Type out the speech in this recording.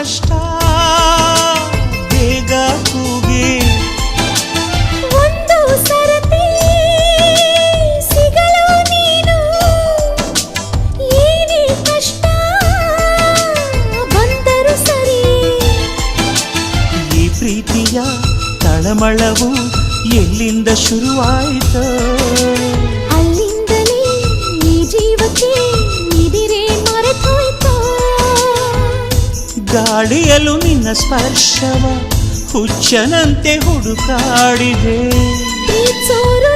ಕಷ್ಟ ಬೇಗ ಕೂಗಿ ಒಂದು ಸರತಿ ಸಿಗಲು ನೀನು ಏನೇ ಕಷ್ಟ ಬಂದರು ಸರಿ ಈ ಪ್ರೀತಿಯ ತಳಮಳವು ಎಲ್ಲಿಂದ ಶುರುವಾಯಿತು ಅಲ್ಲಿಂದಲೇ ಈ ಜೀವಕ್ಕೆ ಇದಿರೇ ಮರೆತೋಯ್ತು ಗಾಳಿಯಲು ನಿನ್ನ ಸ್ಪರ್ಶವ ಹುಚ್ಚನಂತೆ ಹುಡುಕಾಡಿದೆ ಪ್ರೀತ್ಸೋರು